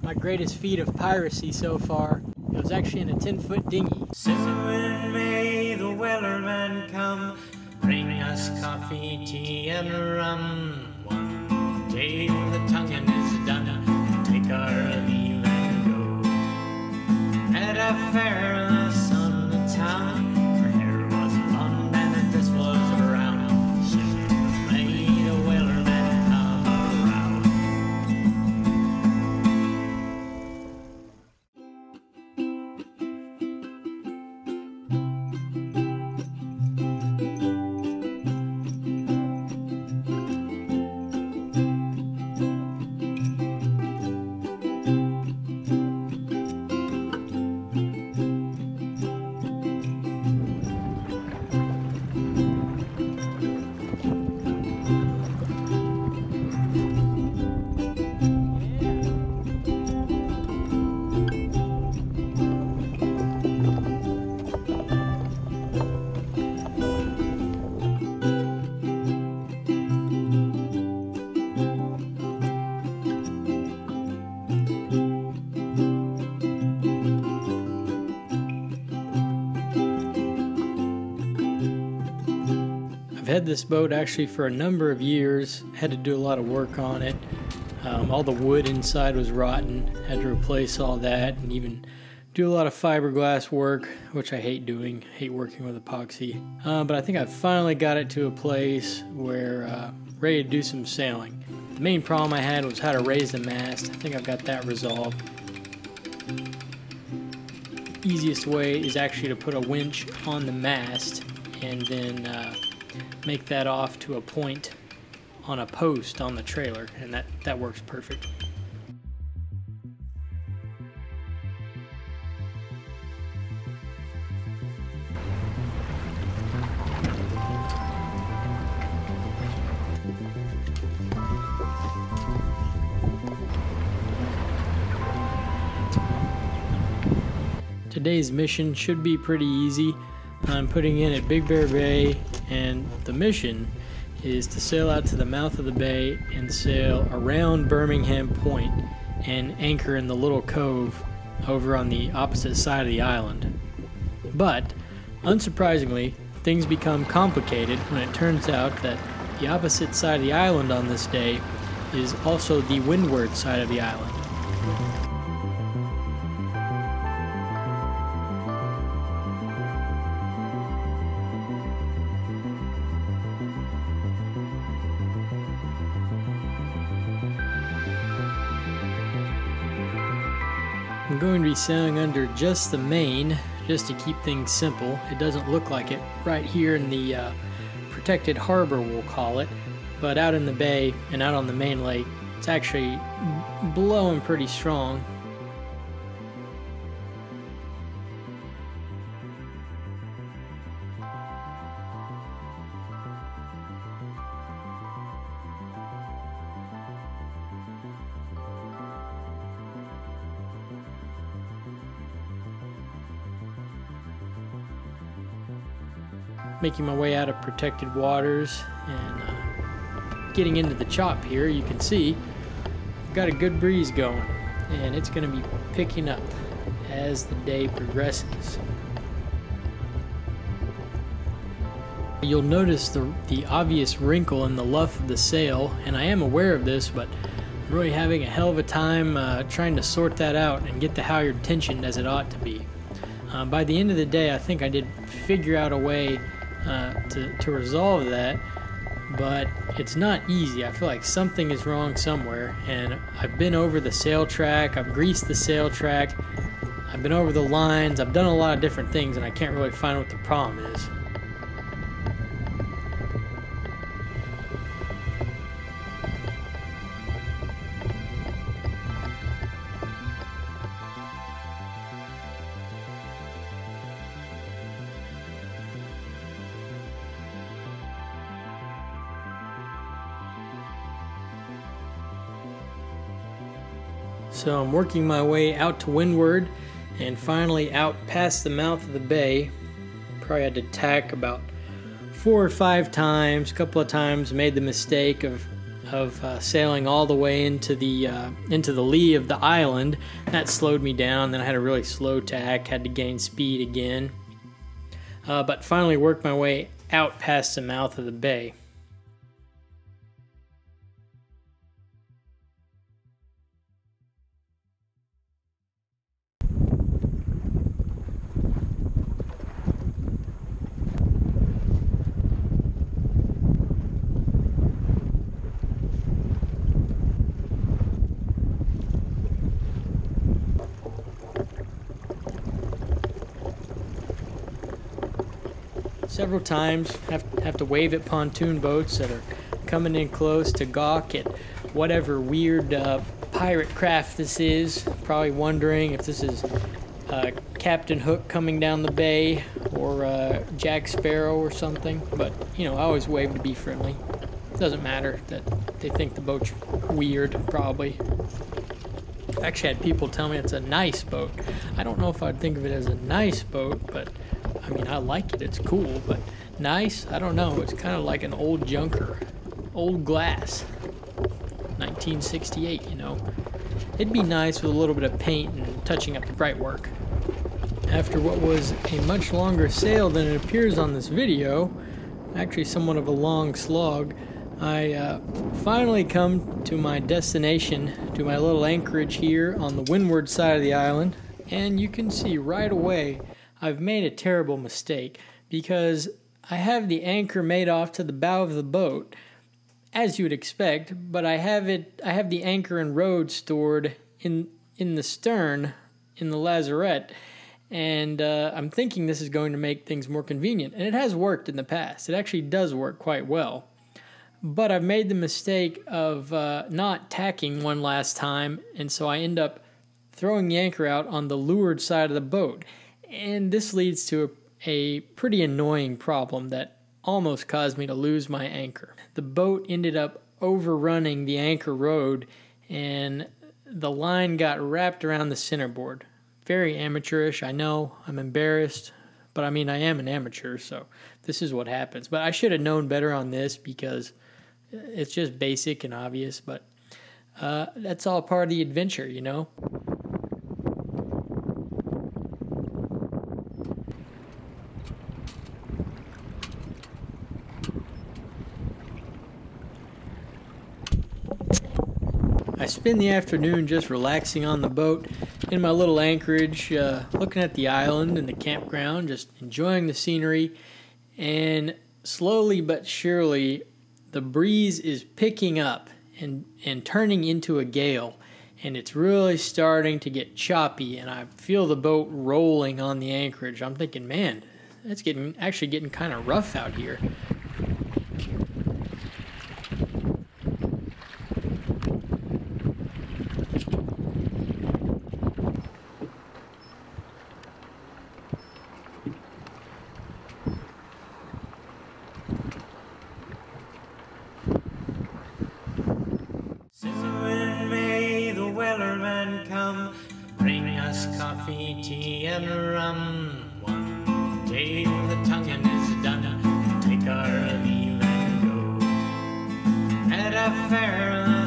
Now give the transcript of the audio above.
my greatest feat of piracy so far. It was actually in a 10-foot dinghy. Soon may the wellerman come, bring us coffee, tea, and rum. One day when the tonguing is done, take our leave and go. At a fair in the sun of town, her hair was blonde and this was around. Soon may the wellerman come around. I've had this boat actually for a number of years, had to do a lot of work on it. All the wood inside was rotten, had to replace all that, and even do a lot of fiberglass work, which I hate doing, hate working with epoxy. But I think I finally got it to a place where ready to do some sailing. The main problem I had was how to raise the mast. I think I've got that resolved. The easiest way is actually to put a winch on the mast and then make that off to a point on a post on the trailer, and that works perfect. Today's mission should be pretty easy. I'm putting in at Big Bear Bay, and the mission is to sail out to the mouth of the bay and sail around Birmingham Point and anchor in the little cove over on the opposite side of the island. But, unsurprisingly, things become complicated when it turns out that the opposite side of the island on this day is also the windward side of the island. I'm going to be sailing under just the main, just to keep things simple. It doesn't look like it right here in the protected harbor, we'll call it, but out in the bay and out on the main lake, it's actually blowing pretty strong. Making my way out of protected waters and getting into the chop here, you can see I've got a good breeze going, and it's going to be picking up as the day progresses. You'll notice the obvious wrinkle in the luff of the sail, and I am aware of this, but I'm really having a hell of a time trying to sort that out and get the halyard tensioned as it ought to be. By the end of the day, I think I did figure out a way to resolve that, but it's not easy. I feel like something is wrong somewhere, and I've been over the sail track, I've greased the sail track, I've been over the lines, I've done a lot of different things, and I can't really find what the problem is. So I'm working my way out to windward and finally out past the mouth of the bay. Probably had to tack about 4 or 5 times. A couple of times made the mistake of of sailing all the way into the lee of the island. That slowed me down. Then I had a really slow tack, had to gain speed again, but finally worked my way out past the mouth of the bay. Several times have to wave at pontoon boats that are coming in close to gawk at whatever weird pirate craft this is. Probably wondering if this is Captain Hook coming down the bay or Jack Sparrow or something. But you know, I always wave to be friendly. Doesn't matter that they think the boat's weird, probably. I've actually had people tell me it's a nice boat. I don't know if I'd think of it as a nice boat, but I mean, I like it, it's cool, but nice? I don't know, it's kind of like an old junker. Old glass. 1968, you know. It'd be nice with a little bit of paint and touching up the bright work. After what was a much longer sail than it appears on this video, actually somewhat of a long slog, I finally come to my destination, to my little anchorage here on the windward side of the island, and you can see right away I've made a terrible mistake because I have the anchor made off to the bow of the boat, as you would expect, but I have the anchor and rode stored in the stern in the lazarette, and I'm thinking this is going to make things more convenient, and it has worked in the past. It actually does work quite well, but I've made the mistake of not tacking one last time, and so I end up throwing the anchor out on the leeward side of the boat. And this leads to a pretty annoying problem that almost caused me to lose my anchor. The boat ended up overrunning the anchor rode, and the line got wrapped around the centerboard. Very amateurish, I know, I'm embarrassed, but I mean, I am an amateur, so this is what happens. But I should have known better on this because it's just basic and obvious, but that's all part of the adventure, you know? I spend the afternoon just relaxing on the boat in my little anchorage, looking at the island and the campground, just enjoying the scenery, and slowly but surely the breeze is picking up and turning into a gale, and it's really starting to get choppy, and I feel the boat rolling on the anchorage. I'm thinking, man, it's actually getting kind of rough out here. Coffee, tea, and rum. One day the tonguing is done, take our leave and go. At a fair